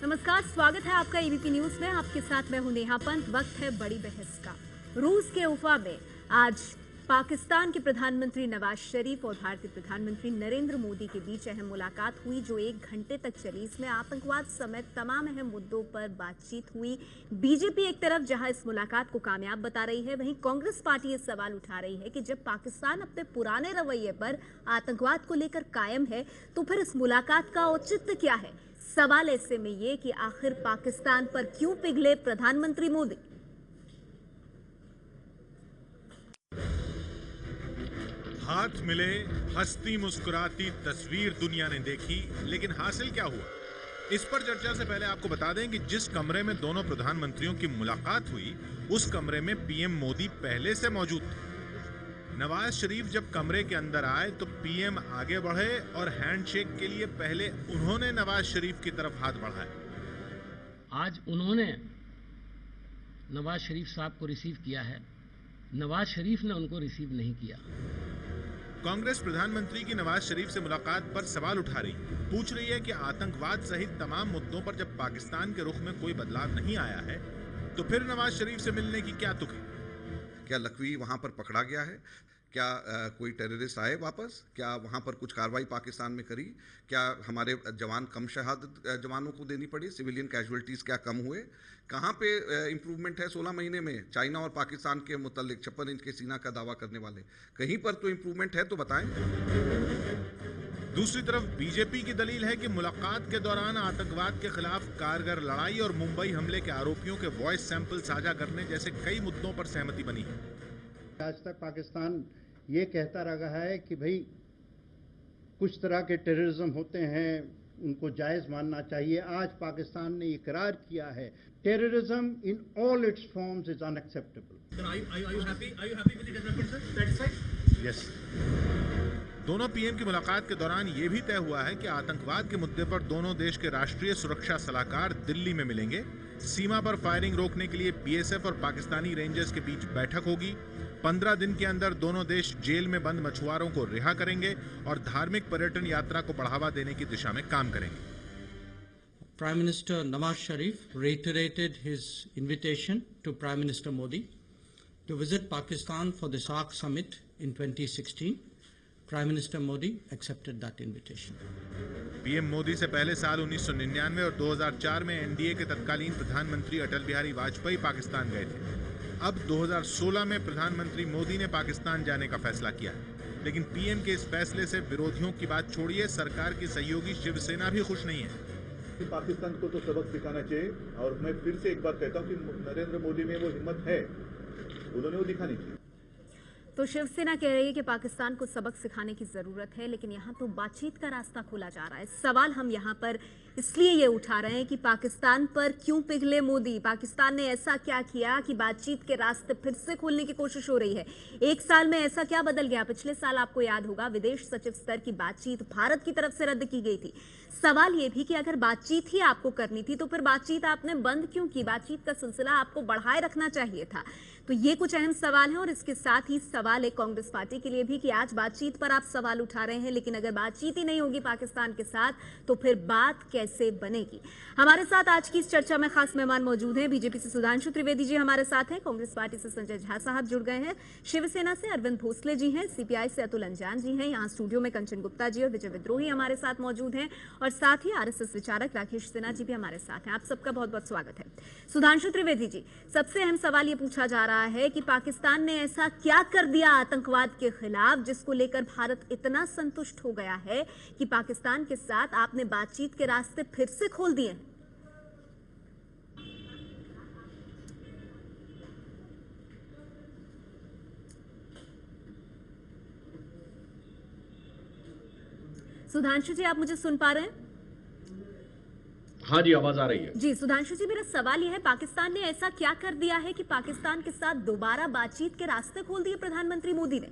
नमस्कार, स्वागत है आपका एबीपी न्यूज में। आपके साथ मैं हूं नेहा पंत। वक्त है बड़ी बहस का। रूस के उफा में आज पाकिस्तान के प्रधानमंत्री नवाज शरीफ और भारतीय प्रधानमंत्री नरेंद्र मोदी के बीच अहम मुलाकात हुई जो 1 घंटे तक चली। इसमें आतंकवाद समेत तमाम अहम मुद्दों पर बातचीत हुई। बीजेपी एक तरफ जहां इस मुलाकात को कामयाब बता रही है, वहीं कांग्रेस पार्टी ये सवाल उठा रही है कि जब पाकिस्तान अपने पुराने रवैये पर आतंकवाद को लेकर कायम है तो फिर इस मुलाकात का औचित्य क्या है। सवाल ऐसे में ये कि आखिर पाकिस्तान पर क्यों पिघले प्रधानमंत्री मोदी। हाथ मिले, हंसती मुस्कुराती तस्वीर दुनिया ने देखी, लेकिन हासिल क्या हुआ, इस पर चर्चा से पहले आपको बता दें कि जिस कमरे में दोनों प्रधानमंत्रियों की मुलाकात हुई उस कमरे में पीएम मोदी पहले से मौजूद थे। नवाज शरीफ जब कमरे के अंदर आए तो पीएम आगे बढ़े और हैंडशेक के लिए पहले उन्होंने नवाज शरीफ की तरफ हाथ बढ़ाया। आज उन्होंने नवाज शरीफ साहब को रिसीव किया है, नवाज शरीफ ने उनको रिसीव नहीं किया। कांग्रेस प्रधानमंत्री की नवाज शरीफ से मुलाकात पर सवाल उठा रही, पूछ रही है कि आतंकवाद सहित तमाम मुद्दों पर जब पाकिस्तान के रुख में कोई बदलाव नहीं आया है तो फिर नवाज शरीफ से मिलने की क्या तुक है। क्या लखवी वहां पर पकड़ा गया है? क्या कोई टेररिस्ट आए वापस? क्या वहां पर कुछ कार्रवाई पाकिस्तान में करी? क्या हमारे जवान कम शहादत जवानों को देनी पड़ी? सिविलियन कैजुअलिटीज क्या कम हुए? कहां पे इंप्रूवमेंट है 16 महीने में? चाइना और पाकिस्तान के मुतालिक 56 इंच के सीना का दावा करने वाले, कहीं पर तो इंप्रूवमेंट है तो बताएं। दूसरी तरफ बीजेपी की दलील है कि मुलाकात के दौरान आतंकवाद के खिलाफ कारगर लड़ाई और मुंबई हमले के आरोपियों के वॉइस सैंपल साझा करने जैसे कई मुद्दों पर सहमति बनी है। आज तक पाकिस्तान ये कहता रहा है कि भाई कुछ तरह के टेररिज्म होते हैं, उनको जायज मानना चाहिए। आज पाकिस्तान ने इकरार किया है terrorism in all it's forms is unacceptable. Yes. दोनों पीएम की मुलाकात के दौरान यह भी तय हुआ है कि आतंकवाद के मुद्दे पर दोनों देश के राष्ट्रीय सुरक्षा सलाहकार दिल्ली में मिलेंगे। सीमा पर फायरिंग रोकने के लिए बीएसएफ और पाकिस्तानी रेंजर्स के बीच बैठक होगी। 15 दिन के अंदर दोनों देश जेल में बंद मछुआरों को रिहा करेंगे और धार्मिक पर्यटन यात्रा को बढ़ावा देने की दिशा में काम करेंगे। Prime Minister Nawaz Sharif reiterated his invitation to Prime Minister Modi to visit Pakistan for the SAARC summit in 2016. Prime Minister Modi accepted that invitation. PM Modi से पहले साल 1999 और 2004 में एनडीए के तत्कालीन प्रधानमंत्री अटल बिहारी वाजपेयी पाकिस्तान गए थे। अब 2016 में प्रधानमंत्री मोदी ने पाकिस्तान जाने का फैसला किया है, लेकिन पीएम के इस फैसले से विरोधियों की बात छोड़िए, सरकार की सहयोगी शिवसेना भी खुश नहीं है। पाकिस्तान को तो सबक सिखाना चाहिए और मैं फिर से एक बार कहता हूं कि नरेंद्र मोदी में वो हिम्मत है, उन्होंने वो दिखानी चाहिए। तो शिवसेना कह रही है कि पाकिस्तान को सबक सिखाने की जरूरत है, लेकिन यहाँ तो बातचीत का रास्ता खोला जा रहा है। सवाल हम यहाँ पर इसलिए ये उठा रहे हैं कि पाकिस्तान पर क्यों पिघले मोदी। पाकिस्तान ने ऐसा क्या किया कि बातचीत के रास्ते फिर से खोलने की कोशिश हो रही है। 1 साल में ऐसा क्या बदल गया? पिछले साल आपको याद होगा विदेश सचिव स्तर की बातचीत भारत की तरफ से रद्द की गई थी। सवाल ये भी कि अगर बातचीत ही आपको करनी थी तो फिर बातचीत आपने बंद क्यों की? बातचीत का सिलसिला आपको बढ़ाए रखना चाहिए था। तो ये कुछ अहम सवाल हैं और इसके साथ ही सवाल है कांग्रेस पार्टी के लिए भी कि आज बातचीत पर आप सवाल उठा रहे हैं, लेकिन अगर बातचीत ही नहीं होगी पाकिस्तान के साथ तो फिर बात कैसे बनेगी। हमारे साथ आज की इस चर्चा में खास मेहमान मौजूद हैं। बीजेपी से सुधांशु त्रिवेदी जी हमारे साथ हैं, कांग्रेस पार्टी से संजय झा साहब जुड़ गए हैं, शिवसेना से अरविंद भोसले जी हैं, सीपीआई से अतुल अंजान जी हैं, यहाँ स्टूडियो में कंचन गुप्ता जी और विजय विद्रोही हमारे साथ मौजूद हैं और साथ ही आरएसएस विचारक राकेश सिन्हा जी भी हमारे साथ हैं। आप सबका बहुत बहुत स्वागत है। सुधांशु त्रिवेदी जी, सबसे अहम सवाल ये पूछा जा रहा है कि पाकिस्तान ने ऐसा क्या कर दिया आतंकवाद के खिलाफ जिसको लेकर भारत इतना संतुष्ट हो गया है कि पाकिस्तान के साथ आपने बातचीत के रास्ते फिर से खोल दिए हैं। सुधांशु जी, आप मुझे सुन पा रहे हैं? हाँ जी, आवाज आ रही है जी। सुधांशु जी, मेरा सवाल यह है, पाकिस्तान ने ऐसा क्या कर दिया है कि पाकिस्तान के साथ दोबारा बातचीत के रास्ते खोल दिए प्रधानमंत्री मोदी ने?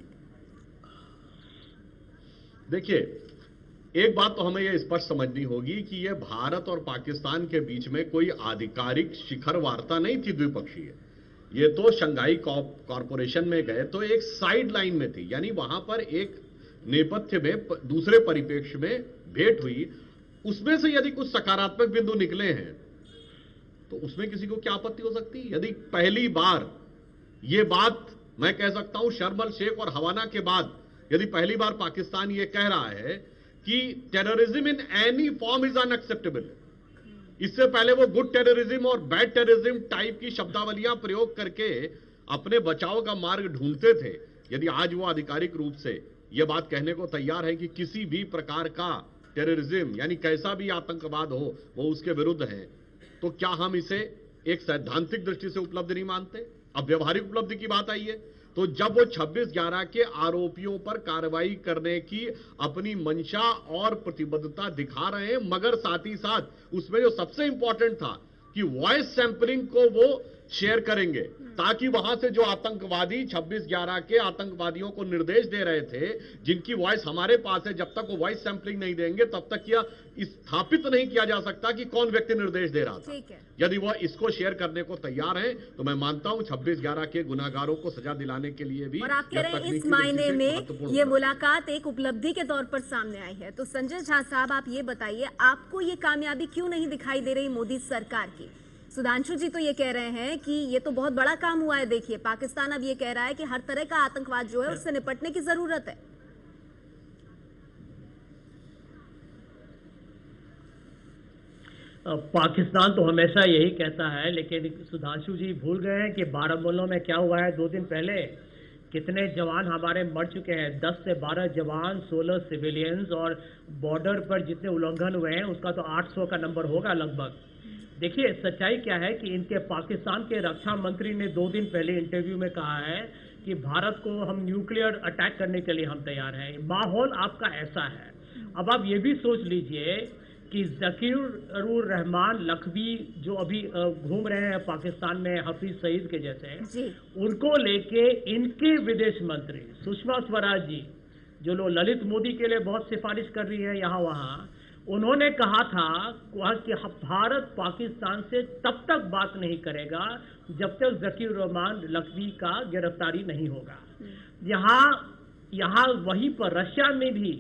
देखिए, एक बात तो हमें यह स्पष्ट समझनी होगी कि यह भारत और पाकिस्तान के बीच में कोई आधिकारिक शिखर वार्ता नहीं थी द्विपक्षीय। ये तो शंघाई कॉरपोरेशन में गए तो एक साइड लाइन में थी, यानी वहां पर एक नेपथ्य में दूसरे परिप्रेक्ष्य में भेंट हुई उसमें से यदि कुछ सकारात्मक बिंदु निकले हैं तो उसमें किसी को क्या आपत्ति हो सकती है? यदि पहली बार ये बात मैं कह सकता हूं शर्म अल शेख और हवाना के बाद यदि पहली बार पाकिस्तान ये कह रहा है कि terrorism in any form is unacceptable, इससे पहले वो गुड टेररिज्म और बैड टेररिज्म टाइप की शब्दावलियां प्रयोग करके अपने बचाव का मार्ग ढूंढते थे, यदि आज वो आधिकारिक रूप से यह बात कहने को तैयार है कि किसी भी प्रकार का टेररिज्म यानी कैसा भी आतंकवाद हो वो उसके विरुद्ध है, तो क्या हम इसे एक सैद्धांतिक दृष्टि से उपलब्धि नहीं मानते? अब व्यवहारिक उपलब्धि की बात आई है, तो जब वो 26/11 के आरोपियों पर कार्रवाई करने की अपनी मंशा और प्रतिबद्धता दिखा रहे हैं, मगर साथ ही साथ उसमें जो सबसे इंपॉर्टेंट था कि वॉइस सैंपलिंग को वो शेयर करेंगे ताकि वहां से जो आतंकवादी 26/11 के आतंकवादियों को निर्देश दे रहे थे, जिनकी वॉइस हमारे पास है, जब तक वो वॉइस सैंपलिंग नहीं देंगे तब तक यह स्थापित नहीं किया जा सकता कि कौन व्यक्ति निर्देश दे रहा था। यदि वह इसको शेयर करने को तैयार है तो मैं मानता हूं 26/11 के गुनाहगारों को सजा दिलाने के लिए भी। और आप कह रहे हैं इस मायने में ये मुलाकात एक उपलब्धि के तौर पर सामने आई है, तो संजय झा साहब आप ये बताइए, आपको ये कामयाबी क्यों नहीं दिखाई दे रही मोदी सरकार की? सुधांशु जी तो ये कह रहे हैं कि ये तो बहुत बड़ा काम हुआ है, देखिए पाकिस्तान अब ये कह रहा है कि हर तरह का आतंकवाद जो है उससे निपटने की जरूरत है। पाकिस्तान तो हमेशा यही कहता है, लेकिन सुधांशु जी भूल गए हैं कि बारामूला में क्या हुआ है 2 दिन पहले। कितने जवान हमारे मर चुके हैं, 10 से 12 जवान, 16 सिविलियंस, और बॉर्डर पर जितने उल्लंघन हुए हैं उसका तो 800 का नंबर होगा लगभग। देखिए सच्चाई क्या है कि इनके पाकिस्तान के रक्षा मंत्री ने 2 दिन पहले इंटरव्यू में कहा है कि भारत को हम न्यूक्लियर अटैक करने के लिए हम तैयार हैं। माहौल आपका ऐसा है। अब आप ये भी सोच लीजिए कि ज़कीरुर रहमान लखवी जो अभी घूम रहे हैं पाकिस्तान में हफीज सईद के जैसे, उनको लेके इनके विदेश मंत्री सुषमा स्वराज जी, जो लोग ललित मोदी के लिए बहुत सिफारिश कर रही है यहाँ वहाँ, उन्होंने कहा था कि भारत पाकिस्तान से तब तक बात नहीं करेगा जब तक ज़कीरुर रहमान लखवी का गिरफ्तारी नहीं होगा। यहाँ वहीं पर रशिया में भी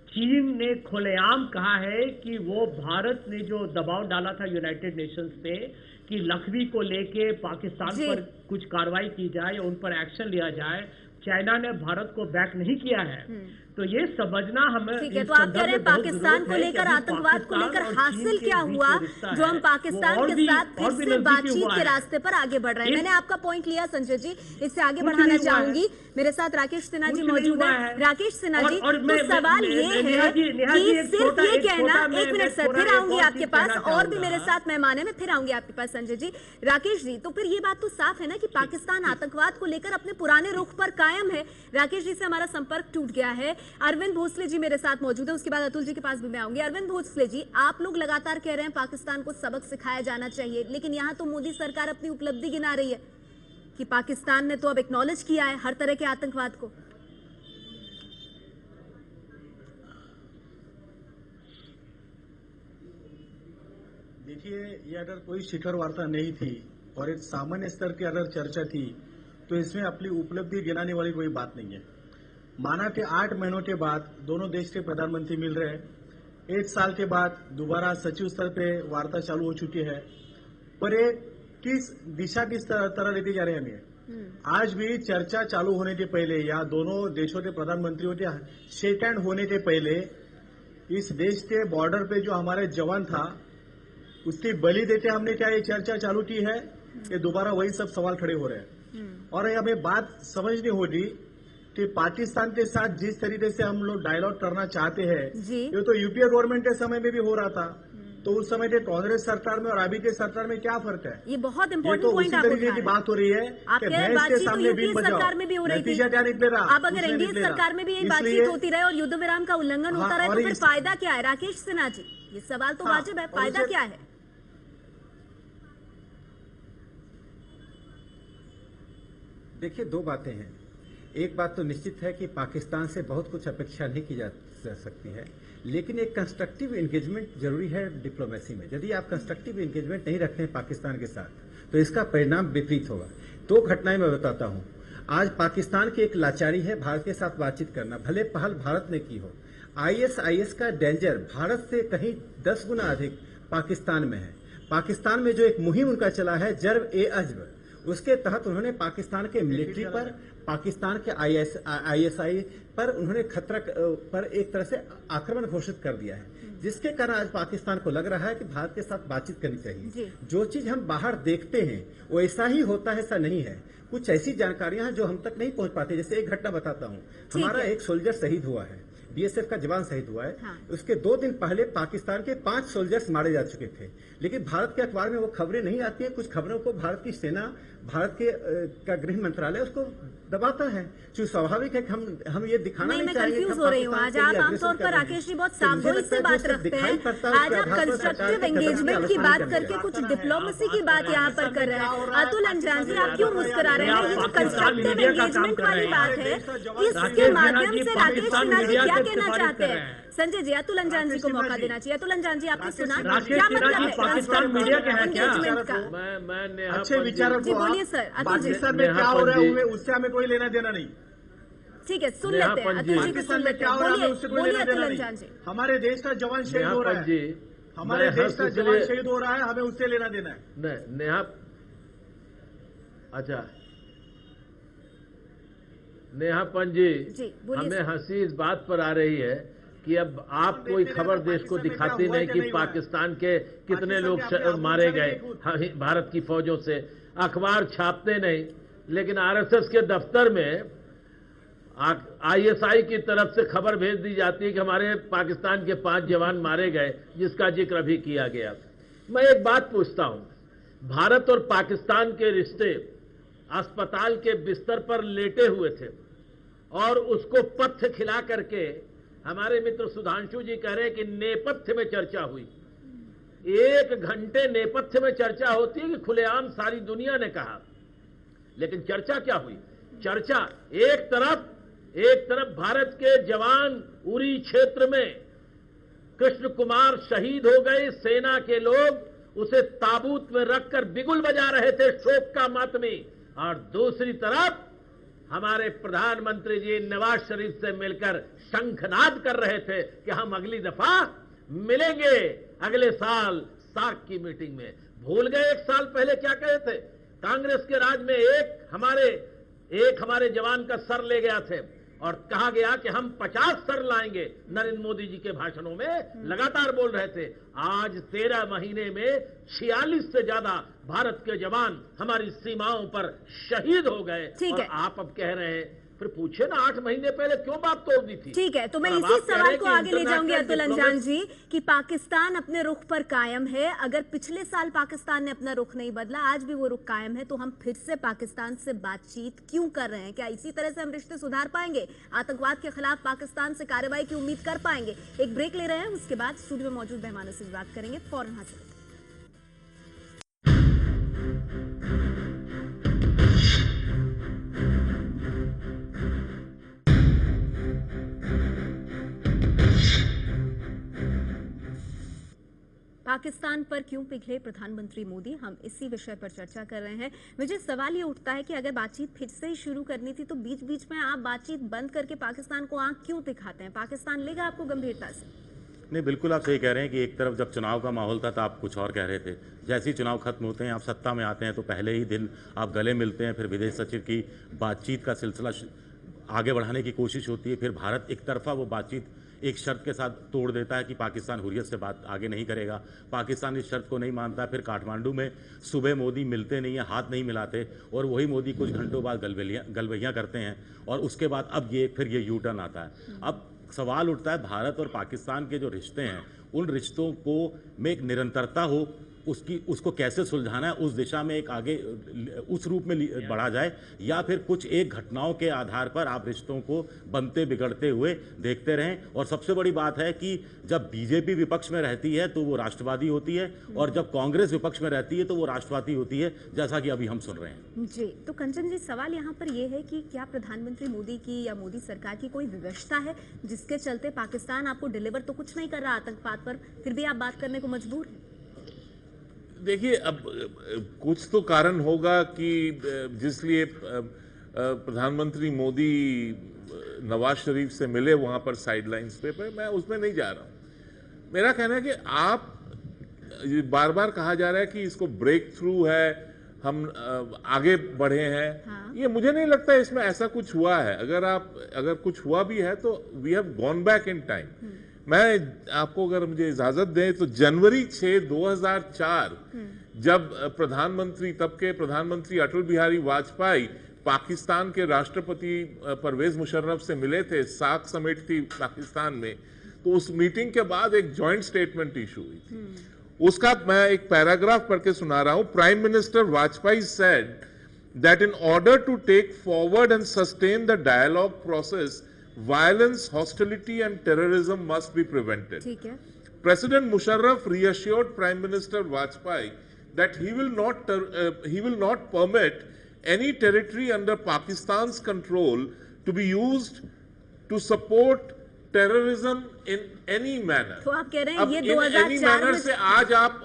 चीन ने खुलेआम कहा है कि वो भारत ने जो दबाव डाला था यूनाइटेड नेशंस पे कि लखवी को लेके पाकिस्तान पर कुछ कार्रवाई की जाए या उन पर एक्शन लिया जाए, चाइना ने भारत को बैक नहीं किया है। तो ये समझना हमें ठीक है। तो आप कह रहे हैं पाकिस्तान को लेकर, आतंकवाद को लेकर हासिल क्या हुआ जो हम पाकिस्तान के साथ फिर से बातचीत के रास्ते पर आगे बढ़ रहे हैं? मैंने आपका पॉइंट लिया संजय जी, इससे आगे बढ़ाना चाहूंगी। मेरे साथ राकेश सिन्हा जी मौजूद है। राकेश सिन्हा जी, तो सवाल ये है कि सिर्फ ये कहना, एक मिनट सर, फिर आऊंगी आपके पास, और भी मेरे साथ मेहमान है, मैं फिर आऊंगी आपके पास संजय जी। राकेश जी, तो फिर ये बात तो साफ है ना कि पाकिस्तान आतंकवाद को लेकर अपने पुराने रुख पर कायम है। राकेश जी से हमारा संपर्क टूट गया है। अरविंद भोसले जी मेरे साथ मौजूद है, उसके बाद अतुल जी के पास भी मैं आऊंगी। अरविंद भोसले जी, आप लोग लगातार कह रहे हैं पाकिस्तान को सबक सिखाया जाना चाहिए, लेकिन यहाँ तो मोदी सरकार अपनी उपलब्धि गिना रही है कि पाकिस्तान ने तो अब एक्नॉलेज किया है हर तरह के आतंकवाद को। देखिए, ये अगर कोई शिखर वार्ता नहीं थी और एक सामान्य स्तर की अगर चर्चा थी तो इसमें अपनी उपलब्धि गिनाने वाली कोई बात नहीं है। माना कि 8 महीनों के बाद दोनों देश के प्रधानमंत्री मिल रहे हैं, 1 साल के बाद दोबारा सचिव स्तर पे वार्ता चालू हो चुकी है, पर ये किस दिशा की तरह लेती जा रही है हमें? आज भी चर्चा चालू होने के पहले या दोनों देशों के प्रधानमंत्रियों के शेक हैंड होने के पहले इस देश के बॉर्डर पे जो हमारे जवान था उसकी बलि देते हमने क्या ये चर्चा चालू की है? ये दोबारा वही सब सवाल खड़े हो रहे हैं। और हमें बात समझनी होगी कि पाकिस्तान के साथ जिस तरीके से हम लोग डायलॉग करना चाहते हैं, ये तो यूपीए गवर्नमेंट के समय में भी हो रहा था, तो उस समय के कांग्रेस सरकार में और अभी के सरकार में क्या फर्क है? ये बहुत इंपॉर्टेंट पॉइंट आप उठा रहे हैं। की बात हो रही है कि भैंस के सामने बीन बजाओ, सरकार में भी हो रही थी, क्या निकले रहा? अब अगर एनडीए सरकार में भी यही बातचीत होती रहे और युद्ध विराम का उल्लंघन होता रहे तो फिर फायदा क्या है? राकेश सिन्हा जी, ये सवाल तो वाजिब है, फायदा क्या है? देखिए, 2 बातें हैं। एक बात तो निश्चित है कि पाकिस्तान से बहुत कुछ अपेक्षा नहीं की जा सकती है, लेकिन एक कंस्ट्रक्टिव एंगेजमेंट जरूरी है डिप्लोमेसी में। यदि आप कंस्ट्रक्टिव एंगेजमेंट नहीं रखते हैं पाकिस्तान के साथ तो इसका परिणाम विपरीत होगा। 2 घटनाएं मैं बताता हूं। आज पाकिस्तान की एक लाचारी है भारत के साथ बातचीत करना, भले पहल भारत ने की हो। आईएसआईएस का डेंजर भारत से कहीं 10 गुना अधिक पाकिस्तान में है। पाकिस्तान में जो एक मुहिम उनका चला है जर्ब ए अजब, उसके तहत उन्होंने पाकिस्तान के मिलिट्री पर, पाकिस्तान के आईएसआई पर उन्होंने खतरा पर एक तरह से आक्रमण घोषित कर दिया है, जिसके कारण आज पाकिस्तान को लग रहा है कि भारत के साथ बातचीत करनी चाहिए। जो चीज हम बाहर देखते हैं वो ऐसा ही होता है, ऐसा नहीं है। कुछ ऐसी जानकारियां हैं जो हम तक नहीं पहुंच पाती। जैसे एक घटना बताता हूं, हमारा एक सोल्जर शहीद हुआ है, बीएसएफ का जवान शहीद हुआ है। हाँ। उसके 2 दिन पहले पाकिस्तान के 5 सोल्जर्स मारे जा चुके थे, लेकिन भारत के अखबार में वो खबरें नहीं आती है। कुछ खबरों को भारत की सेना, भारत के का गृह मंत्रालय उसको दबाता है। जो स्वाभाविक है कि हम ये दिखाना नहीं चाहिए। कंफ्यूज हो रही हूँ आज। आप आमतौर पर राकेश जी बहुत सावधानी से बात रखते हैं। आज आप कंस्ट्रक्टिव एंगेजमेंट की बात करके कुछ डिप्लोमेसी की बात यहाँ पर कर रहे हैं। अतुल अंजान जी, आप क्यों मुस्कुरा रहे हैं? ये जो कंस्ट्रक्टिव एंगेजमेंट वाली बात है, इसके माध्यम से राकेश सिन्हा जी क्या कहना चाहते हैं? संजय जी, अतुल अंजान जी को मौका देना चाहिए। अतुल अंजान जी, आपने सुना क्या मतलब है कंस्ट्रक्टिव एंगेजमेंट का? मैं अच्छे विचारों जी बोलिए सर। अतुल जी, पाकिस्तान में क्या हो रहा है उससे हमें कोई लेना देना नहीं। ठीक है, सुन लेते हैं अतुल जी को, सुन लेते हैं। बोलिए अतुल अंजान जी। हमारे देश का जवान शहीद हो रहा है, हमारे देश का जवान शहीद हो रहा है, हमें उससे लेना देना है। नेहा, अच्छा नेहापन जी, हमें हंसी इस बात पर आ रही है कि अब आप कोई खबर देश को दिखाती नहीं कि पाकिस्तान के कितने लोग मारे गए भारत की फौजों से, अखबार छापते नहीं, लेकिन आरएसएस के दफ्तर में आईएसआई की तरफ से खबर भेज दी जाती है कि हमारे पाकिस्तान के 5 जवान मारे गए, जिसका जिक्र अभी किया गया। मैं एक बात पूछता हूं, भारत और पाकिस्तान के रिश्ते अस्पताल के बिस्तर पर लेटे हुए थे और उसको पथ्य खिला करके हमारे मित्र सुधांशु जी कह रहे हैं कि नेपथ्य में चर्चा हुई। 1 घंटे नेपथ्य में चर्चा होती है कि खुलेआम सारी दुनिया ने कहा, लेकिन चर्चा क्या हुई? चर्चा एक तरफ भारत के जवान उरी क्षेत्र में कृष्ण कुमार शहीद हो गए, सेना के लोग उसे ताबूत में रखकर बिगुल बजा रहे थे, शोक का मातमी, और दूसरी तरफ हमारे प्रधानमंत्री जी नवाज शरीफ से मिलकर शंखनाद कर रहे थे कि हम अगली दफा मिलेंगे अगले साल सार्क की मीटिंग में। भूल गए 1 साल पहले क्या कहे थे? कांग्रेस के राज में एक हमारे जवान का सर ले गया थे और कहा गया कि हम 50 सर लाएंगे। नरेंद्र मोदी जी के भाषणों में लगातार बोल रहे थे। आज 13 महीने में 46 से ज्यादा भारत के जवान हमारी सीमाओं पर शहीद हो गए, और आप अब कह रहे हैं, फिर पूछे ना 8 महीने पहले क्यों बात तोड़ दी थी? ठीक है, तो मैं इसी सवाल को आगे ले जाऊंगी अतुल अंजान जी कि पाकिस्तान अपने रुख पर कायम है। अगर पिछले साल पाकिस्तान ने अपना रुख नहीं बदला, आज भी वो रुख कायम है, तो हम फिर से पाकिस्तान से बातचीत क्यों कर रहे हैं? क्या इसी तरह से हम रिश्ते सुधार पाएंगे? आतंकवाद के खिलाफ पाकिस्तान से कार्रवाई की उम्मीद कर पाएंगे? एक ब्रेक ले रहे हैं, उसके बाद स्टूडियो में मौजूद मेहमानों से बात करेंगे। फौरन हाजिर। पाकिस्तान पर क्यों पिघले प्रधानमंत्री मोदी, हम इसी विषय पर चर्चा कर रहे हैं। मुझे सवाल ये उठता है कि अगर बातचीत फिर से ही शुरू करनी थी तो बीच बीच में आप बातचीत बंद करके पाकिस्तान को आंख क्यों दिखाते हैं? पाकिस्तान लेगा आपको गंभीरता से? नहीं, बिल्कुल आप सही कह रहे हैं कि एक तरफ जब चुनाव का माहौल था तो आप कुछ और कह रहे थे। जैसे ही चुनाव खत्म होते हैं, आप सत्ता में आते हैं, तो पहले ही दिन आप गले मिलते हैं, फिर विदेश सचिव की बातचीत का सिलसिला आगे बढ़ाने की कोशिश होती है, फिर भारत एक तरफा वो बातचीत एक शर्त के साथ तोड़ देता है कि पाकिस्तान हुर्रियत से बात आगे नहीं करेगा। पाकिस्तान इस शर्त को नहीं मानता, फिर काठमांडू में सुबह मोदी मिलते नहीं है, हाथ नहीं मिलाते, और वही मोदी कुछ घंटों बाद गलबैयाँ करते हैं, और उसके बाद अब फिर ये यू टर्न आता है। अब सवाल उठता है, भारत और पाकिस्तान के जो रिश्ते हैं, उन रिश्तों को में एक निरंतरता हो, उसको कैसे सुलझाना है, उस दिशा में एक आगे उस रूप में बढ़ा जाए, या फिर कुछ एक घटनाओं के आधार पर आप रिश्तों को बनते बिगड़ते हुए देखते रहें। और सबसे बड़ी बात है कि जब बीजेपी विपक्ष में रहती है तो वो राष्ट्रवादी होती है, और जब कांग्रेस विपक्ष में रहती है तो वो राष्ट्रवादी होती है, जैसा कि अभी हम सुन रहे हैं। जी, तो कंचन जी, सवाल यहाँ पर यह है कि क्या प्रधानमंत्री मोदी की या मोदी सरकार की कोई विवशता है जिसके चलते पाकिस्तान आपको डिलीवर तो कुछ नहीं कर रहा आतंकवाद पर, फिर भी आप बात करने को मजबूर हैं? देखिए, अब कुछ तो कारण होगा कि जिसलिए प्रधानमंत्री मोदी नवाज शरीफ से मिले वहां पर साइडलाइंस पे, मैं उसमें नहीं जा रहा हूं। मेरा कहना है कि आप बार बार कहा जा रहा है कि इसको ब्रेक थ्रू है, हम आगे बढ़े हैं। हाँ। ये मुझे नहीं लगता इसमें ऐसा कुछ हुआ है। अगर कुछ हुआ भी है तो we have gone back in time. मैं आपको अगर मुझे इजाजत दें तो जनवरी 6, 2004 जब तब के प्रधानमंत्री अटल बिहारी वाजपेयी पाकिस्तान के राष्ट्रपति परवेज मुशर्रफ से मिले थे, सार्क समिट थी पाकिस्तान में, तो उस मीटिंग के बाद एक जॉइंट स्टेटमेंट इशू हुई थी। उसका मैं एक पैराग्राफ पढ़ के सुना रहा हूं। Prime minister Vajpayee said that in order to take forward and sustain the dialogue process, violence, hostility and terrorism must be prevented. ठीक है। President Musharraf reassured Prime Minister Vajpayee that he will not permit any territory under Pakistan's control to be used to support terrorism in any manner. तो आप कह रहे हैं ये 2004 में से आज आप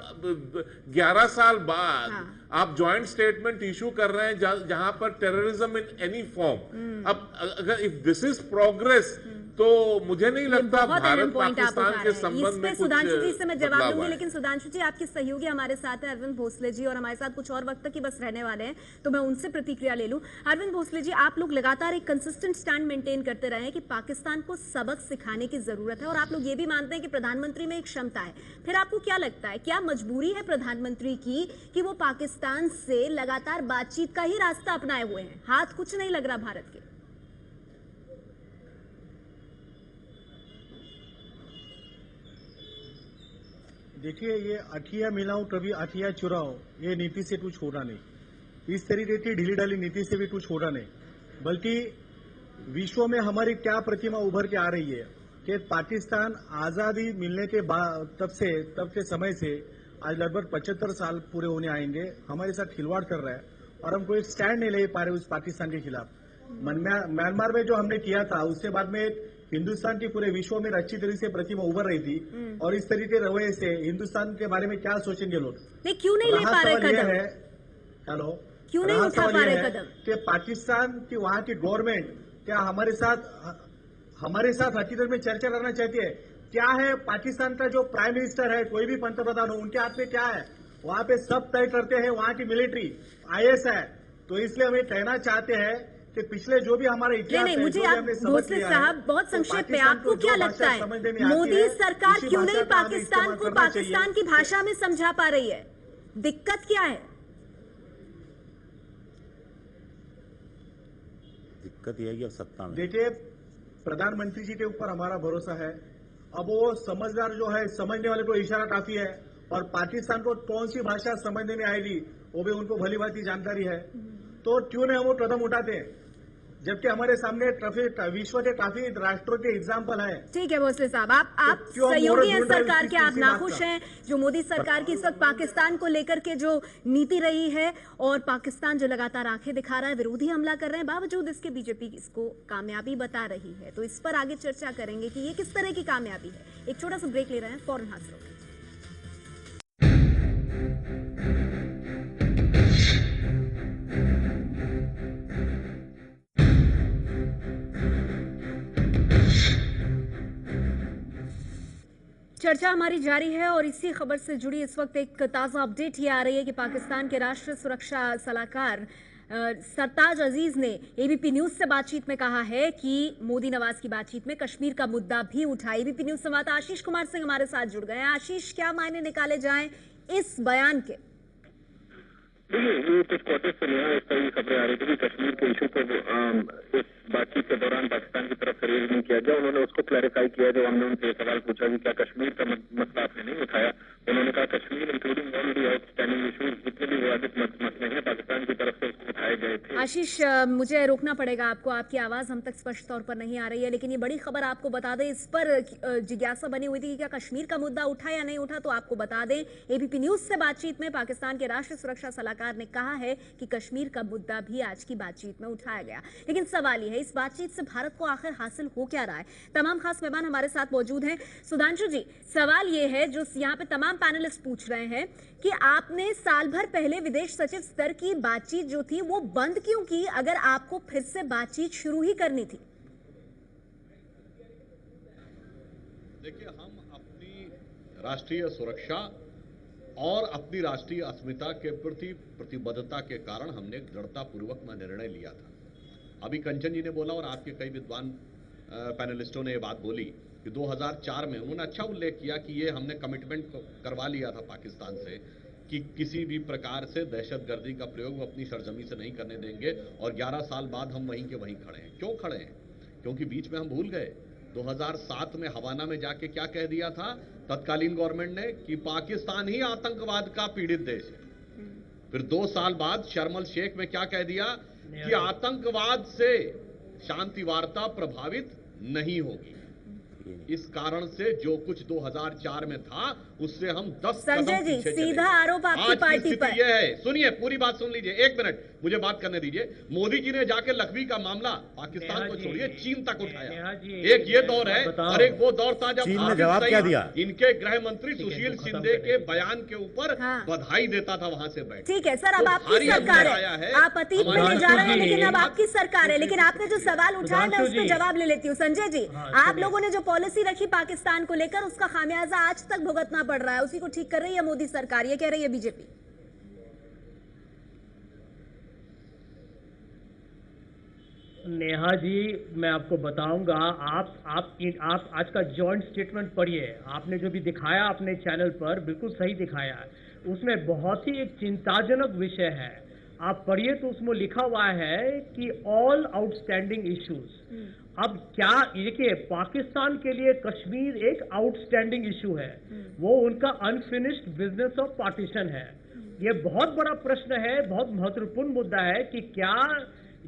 11 साल बाद आप जॉइंट स्टेटमेंट इशू कर रहे हैं जहां पर टेररिज्म इन एनी फॉर्म। अब अगर इफ दिस इज प्रोग्रेस तो मुझे नहीं लगता भारत पाकिस्तान के संबंध में कुछ सुधांशु जी से मैं जवाब दूंगी, लेकिन सुधांशु जी आपके सहयोगी हमारे साथ हैं अरविंद भोसले जी, और हमारे साथ कुछ और वक्त तक ही बस रहने वाले हैं, तो मैं उनसे प्रतिक्रिया ले लूं। अरविंद भोसले जी, आप लोग लगातार एक कंसिस्टेंट स्टैंड मेंटेन करते रहे हैं कि पाकिस्तान को सबक सिखाने की जरूरत है, और आप लोग ये भी मानते हैं कि प्रधानमंत्री में एक क्षमता है। फिर आपको क्या लगता है, क्या मजबूरी है प्रधानमंत्री की कि वो पाकिस्तान से लगातार बातचीत का ही रास्ता अपनाए हुए हैं? हाथ कुछ नहीं लग रहा भारत के। देखिए, ये अठिया मिलाऊं कभी अठिया चुराओ, ये नीति से कुछ होना नहीं। इस तरीके की ढीली ढाली नीति से भी कुछ होना नहीं, बल्कि विश्व में हमारी क्या प्रतिमा उभर के आ रही है कि पाकिस्तान आजादी मिलने के बाद तब के समय से आज लगभग 75 साल पूरे होने आएंगे, हमारे साथ खिलवाड़ कर रहा है और हम कोई स्टैंड नहीं ले पा रहे उस पाकिस्तान के खिलाफ। म्यांमार में जो हमने किया था उसके बाद में हिंदुस्तान की पूरे विश्व में अच्छी तरह से प्रतिमा उभर रही थी, और इस तरीके रवैये से हिंदुस्तान के बारे में क्या सोचेंगे लोग? नहीं, क्यों नहीं ले पा रहे कदम? हेलो, क्यों नहीं उठा पा रहे कदम? कि पाकिस्तान की वहां की गवर्नमेंट क्या हमारे साथ हकीकत में चर्चा करना चाहती है? क्या है पाकिस्तान का जो प्राइम मिनिस्टर है, कोई भी पंतप्रधान हो, उनके हाथ में क्या है? वहां पे सब तय करते हैं वहां की मिलिट्री, IAS है। तो इसलिए हम ये कहना चाहते हैं कि पिछले जो भी हमारे इतिहास नहीं, मुझे आप भोसले साहब बहुत संक्षेप में, आपको क्या लगता है मोदी सरकार क्यों नहीं पाकिस्तान को पाकिस्तान की भाषा में समझा पा रही है? दिक्कत क्या है? दिक्कत यह है कि अब सत्ता में, देखिए, प्रधानमंत्री जी के ऊपर हमारा भरोसा है। अब वो समझदार जो है, समझने वाले को इशारा काफी है, और पाकिस्तान को कौन सी भाषा समझने में आएगी वो भी उनको भली भांति जानकारी है। तो क्यों नहीं हम वो कदम उठाते हैं, जबकि हमारे सामने विश्व के काफी राष्ट्रों के एग्जाम्पल है। ठीक है भोसले साहब, आप सहयोगी हैं सरकार के, आप नाखुश हैं जो मोदी सरकार की इस वक्त पाकिस्तान को लेकर के जो नीति रही है, और पाकिस्तान जो लगातार आंखें दिखा रहा है, विरोधी हमला कर रहे हैं, बावजूद इसके बीजेपी इसको कामयाबी बता रही है। तो इस पर आगे चर्चा करेंगे कि ये किस तरह की कामयाबी है। एक छोटा सा ब्रेक ले रहे हैं, फौरन हाजिर होंगे। चर्चा हमारी जारी है, और इसी खबर से जुड़ी इस वक्त एक ताज़ा अपडेट ये आ रही है कि पाकिस्तान के राष्ट्रीय सुरक्षा सलाहकार सरताज अजीज ने एबीपी न्यूज से बातचीत में कहा है कि मोदी नवाज की बातचीत में कश्मीर का मुद्दा भी उठा। एबीपी न्यूज संवाददाता आशीष कुमार सिंह हमारे साथ जुड़ गए हैं। आशीष, क्या मायने निकाले जाएं इस बयान के? ये कुछ क्वार्टर से नया इस तरह की खबरें आ रही थी कि कश्मीर के इशू पर इस बातचीत के दौरान पाकिस्तान की तरफ से रेज नहीं किया गया। उन्होंने उसको क्लैरिफाई किया जब हमने उनसे सवाल पूछा कि क्या कश्मीर का मसला आपने नहीं उठाया। उन्होंने कहा Kashmir including all the outstanding issues जितने भी विवादित मसले हैं पाकिस्तान की तरफ से उसको उठाए गए थे। आशीष, मुझे रोकना पड़ेगा आपको, आपकी आवाज हम तक स्पष्ट तौर पर नहीं आ रही है, लेकिन ये बड़ी खबर आपको बता दें, इस पर जिज्ञासा बनी हुई थी कि क्या कश्मीर का मुद्दा उठा या नहीं उठा, तो आपको बता दें एबीपी न्यूज से बातचीत में पाकिस्तान के राष्ट्रीय सुरक्षा सलाहकार ने कहा है कि कश्मीर का मुद्दा भी आज की बातचीत में उठाया गया। लेकिन सवाल यह है, इस बातचीत से भारत को आखिर हासिल हो क्या रहा है? तमाम खास मेहमान हमारे साथ मौजूद हैं। सुधांशु जी, सवाल यह है जो यहाँ पे तमाम पैनलिस्ट पूछ रहे हैं कि आपने साल भर पहले विदेश सचिव स्तर की बातचीत जो थी वो बंद क्यों की, अगर आपको फिर से बातचीत शुरू ही करनी थी? देखिए, हम अपनी राष्ट्रीय सुरक्षा और अपनी राष्ट्रीय अस्मिता के प्रति प्रतिबद्धता के कारण हमने दृढ़तापूर्वक में निर्णय लिया था। अभी कंचन जी ने बोला और आपके कई विद्वान पैनलिस्टों ने ये बात बोली कि 2004 में उन्होंने अच्छा उल्लेख किया कि ये हमने कमिटमेंट करवा लिया था पाकिस्तान से कि किसी भी प्रकार से दहशतगर्दी का प्रयोग वो अपनी सरजमी से नहीं करने देंगे, और 11 साल बाद हम वहीं के वहीं खड़े हैं। क्यों खड़े हैं? क्योंकि बीच में हम भूल गए 2007 में हवाना में जाके क्या कह दिया था तत्कालीन गवर्नमेंट ने कि पाकिस्तान ही आतंकवाद का पीड़ित देश है। फिर 2 साल बाद शर्म अल शेख में क्या कह दिया कि आतंकवाद से शांति वार्ता प्रभावित नहीं होगी। इस कारण से जो कुछ 2004 में था उससे हम 10 संजय कदम जी, पीछे सीधा चले। आरोप आपकी आज की पार्टी स्थिति पर। यह है, सुनिए पूरी बात सुन लीजिए, 1 मिनट मुझे बात करने दीजिए। मोदी जी ने जाके लखवी का मामला पाकिस्तान को छोड़िए चीन तक उठाया। एक ये दौर है और एक वो दौर था जब चीन ने हाफिज जवाब क्या सईद दिया? इनके गृह मंत्री सुशील शिंदे के बयान के ऊपर बधाई देता था वहां से बैठ। ठीक है सर, अब आपकी सरकार है, आप अतीत में ले जा रहे हैं, लेकिन अब आपकी सरकार है। लेकिन आपने जो सवाल उठाया मैं उस पर जवाब ले लेती हूँ। संजय जी, आप लोगों ने जो पॉलिसी रखी पाकिस्तान को लेकर, उसका खामियाजा आज तक भुगतना पड़ रहा है। उसी को ठीक कर रही है मोदी सरकार, ये कह रही है बीजेपी। नेहा जी, मैं आपको बताऊंगा, आप आज का जॉइंट स्टेटमेंट पढ़िए। आपने जो भी दिखाया अपने चैनल पर बिल्कुल सही दिखाया है। उसमें बहुत ही एक चिंताजनक विषय है। आप पढ़िए तो उसमें लिखा हुआ है कि ऑल आउटस्टैंडिंग इश्यूज। अब क्या देखिए, पाकिस्तान के लिए कश्मीर एक आउटस्टैंडिंग इशू है, वो उनका अनफिनिश्ड बिजनेस ऑफ पार्टीशन है। ये बहुत बड़ा प्रश्न है, बहुत महत्वपूर्ण मुद्दा है कि क्या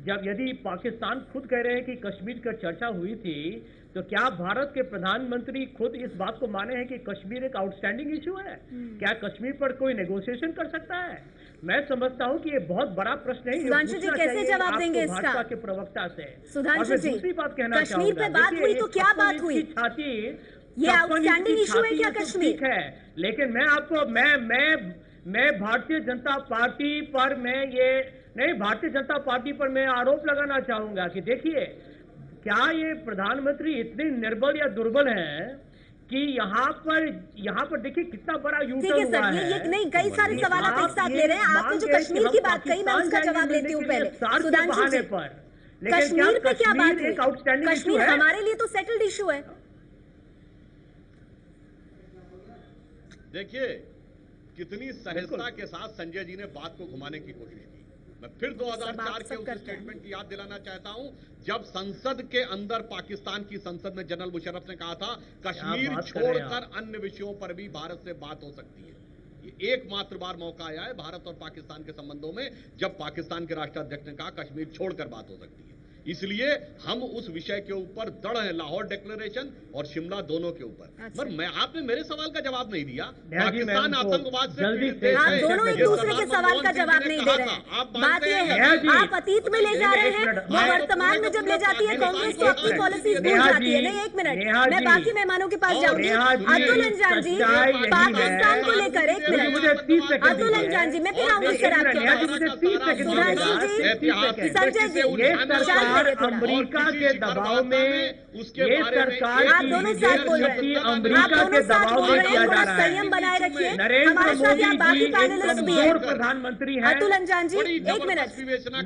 जब यदि पाकिस्तान खुद कह रहे हैं कि कश्मीर की चर्चा हुई थी, तो क्या भारत के प्रधानमंत्री खुद इस बात को माने हैं कि कश्मीर एक आउटस्टैंडिंग इशू है? क्या कश्मीर पर कोई नेगोशिएशन कर सकता है? मैं समझता हूं कि ये बहुत बड़ा प्रश्न है। सुधांशु जी कैसे जवाब देंगे इसका? भाजपा के प्रवक्ता से। सुधांशु जी, दूसरी बात कहना कश्मीर पे बात हुई तो क्या बात हुई? ये आउटस्टैंडिंग इशू है क्या कश्मीर? है, लेकिन मैं आपको मैं भारतीय जनता पार्टी पर भारतीय जनता पार्टी पर मैं आरोप लगाना चाहूंगा कि देखिए, क्या ये प्रधानमंत्री इतने निर्बल या दुर्बल हैं कि यहाँ पर देखिए कितना बड़ा यूटर्न हुआ है। ये नहीं, कई सारे सवाल आप एक साथ ले रहे हैं। आपने जो कश्मीर की बात कही, मैं उसका जवाब लेती हूँ पहले। सुधांशु जी, कश्मीर पे क्या बात हुई? कश्मीर हमारे लिए तो सेटल्ड इशू है। देखिए, कितनी सहजता के साथ संजय जी ने बात को घुमाने की कोशिश की। मैं फिर 2004 के उस स्टेटमेंट की याद दिलाना चाहता हूं, जब संसद के अंदर पाकिस्तान की संसद में जनरल मुशर्रफ ने कहा था कश्मीर छोड़कर अन्य विषयों पर भी भारत से बात हो सकती है। ये एकमात्र बार मौका आया है भारत और पाकिस्तान के संबंधों में जब पाकिस्तान के राष्ट्राध्यक्ष ने कहा कश्मीर छोड़कर बात हो सकती है। इसलिए हम उस विषय के ऊपर दृढ़ हैं, लाहौर डिक्लेरेशन और शिमला दोनों के ऊपर। पर मैं आपने मेरे सवाल का जवाब नहीं दिया। पाकिस्तान आतंकवाद से पीड़ित देश है। आप दोनों एक दूसरे के सवाल का जवाब नहीं दे रहे हैं। बात यह है, आप अतीत में ले जा रहे हैं, वो वर्तमान में जब ले जाती है कांग्रेस तो अपनी पॉलिसी भूल जाती है। नहीं, 1 मिनट, मैं बाकी मेहमानों के पास जाऊंगी। अतुल अंजान जी, पाकिस्तान को लेकर 1 मिनट। अतुल अंजान जी, मैं फिर आऊंगी सर आपके पास। सुधांशु जी, संजय जी, अमेरिका के दबाव में ये सरकार आप दोनों साथ बोल रहे हैं, अमेरिका के दबाव में किया जा रहा है। संयम बनाए रखिए। नरेंद्र मोदी जी एक कमजोर प्रधानमंत्री हैं। अतुल अंजान जी, 1 मिनट।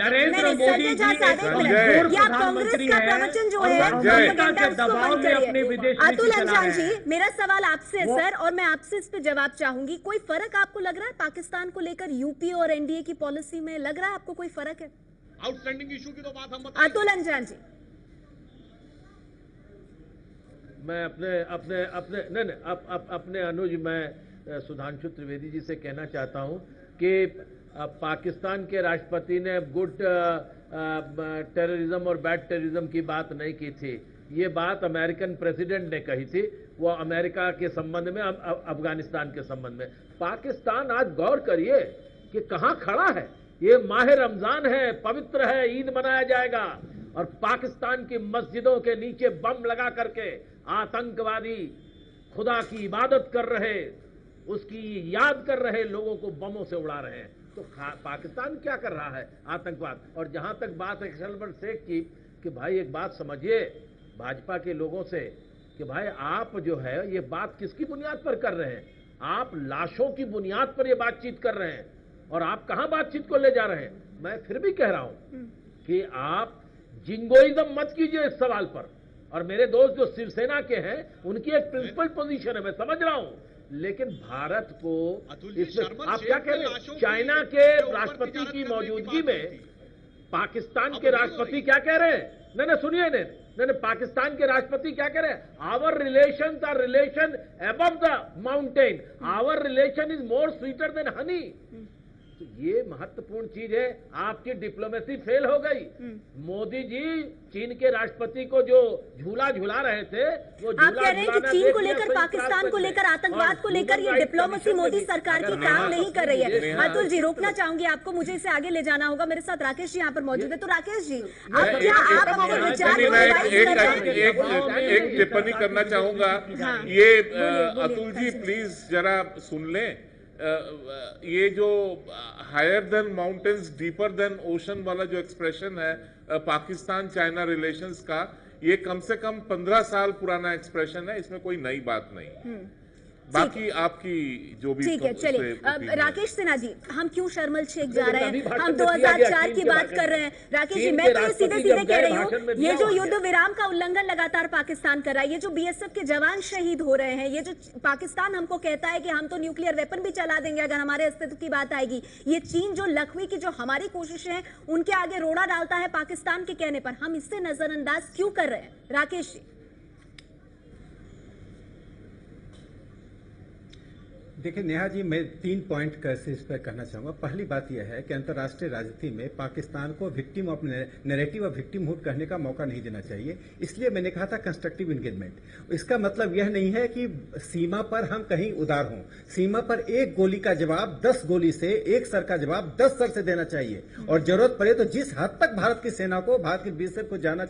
नरेंद्र मोदी जी एक कमजोर प्रधानमंत्री हैं। प्रवचन जो है अमेरिका के दबाव में अपने विदेश अतुल अंजान जी, मेरा सवाल आपसे है सर, और मैं आपसे इस पे जवाब चाहूंगी। कोई फर्क आपको लग रहा है पाकिस्तान को लेकर यूपी और एनडीए की पॉलिसी में? लग रहा है आपको कोई फर्क है? आउटस्टैंडिंग इशू की तो बात हम बताएं। अतुल अंजान जी, मैं अपने अनुज मैं सुधांशु त्रिवेदी जी से कहना चाहता हूं कि पाकिस्तान के राष्ट्रपति ने गुड टेररिज्म और बैड टेररिज्म की बात नहीं की थी। ये बात अमेरिकन प्रेसिडेंट ने कही थी, वो अमेरिका के संबंध में, अफगानिस्तान के संबंध में। पाकिस्तान आज गौर करिए कि कहां खड़ा है। ये माह रमजान है, पवित्र है, ईद मनाया जाएगा, और पाकिस्तान की मस्जिदों के नीचे बम लगा करके आतंकवादी खुदा की इबादत कर रहे, उसकी याद कर रहे लोगों को बमों से उड़ा रहे हैं। तो पाकिस्तान क्या कर रहा है? आतंकवाद। और जहां तक बात है शर्म अल शेख की, कि भाई एक बात समझिए, भाजपा के लोगों से कि भाई आप जो है ये बात किसकी बुनियाद पर कर रहे हैं? आप लाशों की बुनियाद पर ये बातचीत कर रहे हैं और आप कहां बातचीत को ले जा रहे हैं? मैं फिर भी कह रहा हूं कि आप जिंगोइज्म मत कीजिए इस सवाल पर। और मेरे दोस्त जो शिवसेना के हैं उनकी एक प्रिंसिपल पोजीशन है, मैं समझ रहा हूं, लेकिन भारत को इसमें आप क्या कह रहे हैं? चाइना के राष्ट्रपति की मौजूदगी में पाकिस्तान के राष्ट्रपति क्या कह रहे हैं? नहीं सुनिए, नहीं पाकिस्तान के राष्ट्रपति क्या कह रहे हैं? Our relation are relation above the mountain, our relation is more sweeter than honey. तो ये महत्वपूर्ण चीज है। आपकी डिप्लोमेसी फेल हो गई। मोदी जी चीन के राष्ट्रपति को जो झूला झूला रहे थे वो आप कह रहे हैं कि चीन को लेकर, पाकिस्तान को लेकर, आतंकवाद को लेकर ये डिप्लोमेसी मोदी सरकार की काम नहीं कर रही है। अतुल जी, रोकना चाहूंगी आपको, मुझे इसे आगे ले जाना होगा। मेरे साथ राकेश जी यहाँ पर मौजूद है। तो राकेश जी, आप क्या आप अपने विचार एक टिप्पणी करना चाहूंगा। ये अतुल जी प्लीज जरा सुन लें। ये जो higher than mountains deeper than ocean वाला जो एक्सप्रेशन है पाकिस्तान चाइना रिलेशंस का, ये कम से कम 15 साल पुराना एक्सप्रेशन है, इसमें कोई नई बात नहीं। बाकी आपकी जो भी ठीक है, चलिए राकेश सिन्हा जी, हम क्यों शर्मल शेख जा रहे हैं? हम 2004 की बात कर रहे हैं। राकेश जी, मैं तो ये सीधे सीधे कह रही हूँ, ये जो युद्ध विराम का उल्लंघन लगातार पाकिस्तान कर रहा है, ये जो बीएसएफ के जवान शहीद हो रहे हैं, ये जो पाकिस्तान हमको कहता है कि हम तो न्यूक्लियर वेपन भी चला देंगे अगर हमारे अस्तित्व की बात आएगी, ये चीन जो लखवी की जो हमारी कोशिशें हैं उनके आगे रोड़ा डालता है पाकिस्तान के कहने पर, हम इससे नजरअंदाज क्यों कर रहे हैं? राकेश जी, देखिए नेहा जी, मैं 3 पॉइंट कैसे इस पर कहना चाहूंगा। पहली बात यह है कि अंतर्राष्ट्रीय राजनीति में पाकिस्तान को victim of narrative of victimhood कहने का मौका नहीं देना चाहिए। इसलिए मैंने कहा था कंस्ट्रक्टिव एंगेजमेंट। इसका मतलब यह नहीं है कि सीमा पर हम कहीं उदार हों। सीमा पर एक गोली का जवाब 10 गोली से, एक सर का जवाब 10 सर से देना चाहिए। और जरूरत पड़े तो जिस हद तक भारत की सेना को, भारत की बीएसएफ को जाना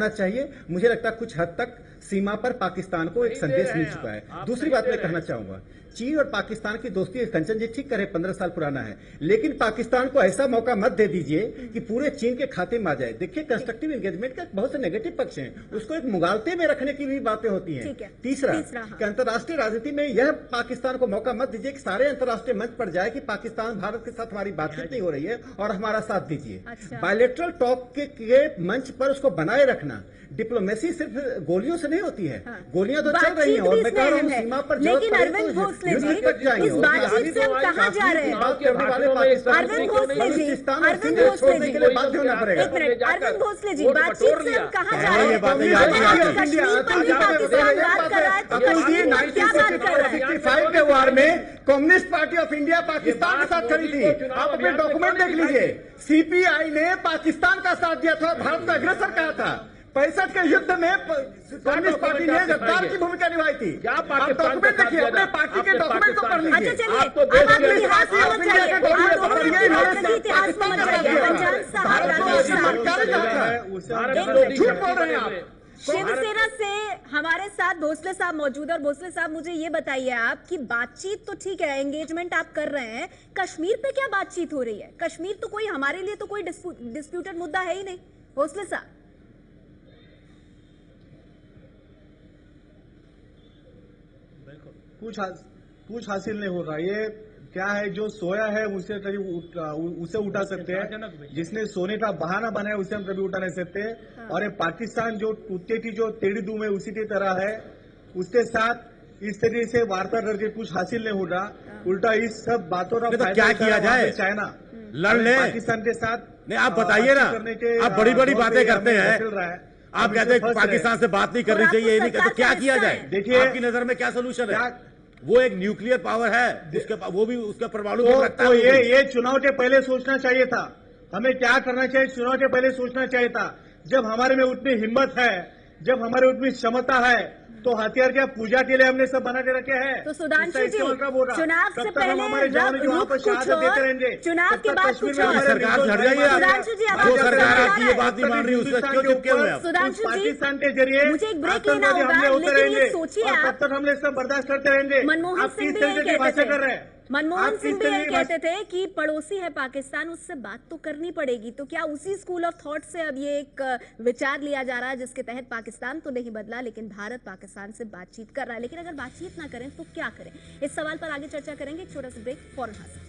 चाहिए। मुझे लगता है कुछ हद तक सीमा पर पाकिस्तान को एक संदेश मिल चुका है। दूसरी बात मैं कहना चाहूंगा, चीन और पाकिस्तान की दोस्ती, कंचन जी ठीक करे 15 साल पुराना है, लेकिन पाकिस्तान को ऐसा मौका मत दे दीजिए कि पूरे चीन के खाते में आ जाए। देखिए, कंस्ट्रक्टिव एंगेजमेंट का बहुत से नेगेटिव पक्ष हैं, उसको एक मुगालते में रखने की भी बातें होती हैं। तीसरा कि अंतर्राष्ट्रीय राजनीति में यह पाकिस्तान को मौका मत दीजिए कि सारे अंतर्राष्ट्रीय मंच पर जाए कि पाकिस्तान भारत के साथ हमारी बातचीत नहीं हो रही है और हमारा साथ दीजिए। बायलैटरल टॉक के मंच पर उसको बनाए रखना। डिप्लोमेसी सिर्फ गोलियों से नहीं होती है, गोलियां तो चल रही हैं और मैं कह रहा हूं सीमा पर लेकिन अरविंद भोसले जी, इस बातचीत से हम कहां जा रहे हैं? अरविंद भोसले जी, एक मिनट, अरविंद भोसले जी, बातचीत से हम कहां जा रहे हैं? कश्मीर पर भी पाकिस्तान बात कर रहा है, तो कश्मीर पर क्या बात कर रहा है? 65 के वार में communist party of India Pakistan के साथ खड़ी थी। आप अपने डॉक्यूमेंट देख लीजिए, सीपीआई ने पाकिस्तान का साथ दिया था, भारत का अग्रेसर कहा था। 65 के युद्ध में कम्युनिस्ट पार्टी ने गद्दार की भूमिका निभाई थी। आप डॉक्यूमेंट देखिए, अपने पार्टी के डॉक्यूमेंट को पढ़ लीजिए। झूठ बोल रहे हैं आप। शिवसेना से हमारे साथ भोसले साहब मौजूद है। और भोसले साहब, मुझे ये बताइए आप कि बातचीत तो ठीक है, एंगेजमेंट आप कर रहे हैं, कश्मीर पे क्या बातचीत हो रही है? कश्मीर तो कोई हमारे लिए तो कोई डिस्प्यूटेड मुद्दा है ही नहीं। भोसले साहब, कुछ हासिल नहीं हो रहा। ये क्या है, जो सोया है उसे उसे उठा सकते हैं, जिसने सोने का बहाना बनाया उसे हम कभी उठा नहीं सकते। और ये पाकिस्तान जो टूटे की जो टेढ़ी दूम है उसी की तरह है, उसके साथ इस तरीके से वार्ता करके कुछ हासिल नहीं हो रहा। उल्टा इस सब बातों का तो क्या किया जाए? चाइना लड़ ले पाकिस्तान के साथ। नहीं, आप बताइए ना, आप बड़ी बड़ी बातें करते हैं, आप कहते हैं पाकिस्तान से बात नहीं करनी चाहिए, ये नहीं करते, क्या किया जाए? देखिए, आपकी नजर में क्या सोल्यूशन है? वो एक न्यूक्लियर पावर है, उसके वो भी उसका परमाणु रखता है। ये चुनाव के पहले सोचना चाहिए था, हमें क्या करना चाहिए चुनाव के पहले सोचना चाहिए था। जब हमारे में उतनी हिम्मत है, जब हमारे उतनी क्षमता है, तो हथियार क्या पूजा के लिए हमने सब बना के रखे हैं? तो सुधांशु जी, चुनाव से पहले चुनाव के बाद सरकार झड़ जाइए। सुधांशु जी, जो सरकार आपकी ये बात नहीं मान रही उससे क्यों चुपके हुए हैं? सुधांशु जी, पाकिस्तान के जरिए मुझे एक ब्रेक लेना होगा, लेकिन ये सोचिए आप, तब तक हम लोग सब बर्दाश्त करते रहेंगे। मनमोहन सिंह भी यही कहते थे। मनमोहन सिंह भी यही कहते थे कि पड़ोसी है पाकिस्तान, उससे बात तो करनी पड़ेगी। तो क्या उसी स्कूल ऑफ थॉट से अब ये एक विचार लिया जा रहा है जिसके तहत पाकिस्तान तो नहीं बदला लेकिन भारत पाकिस्तान से बातचीत कर रहा है? लेकिन अगर बातचीत ना करें तो क्या करें? इस सवाल पर आगे चर्चा करेंगे। एक छोटा सा ब्रेक फौरन हासिल।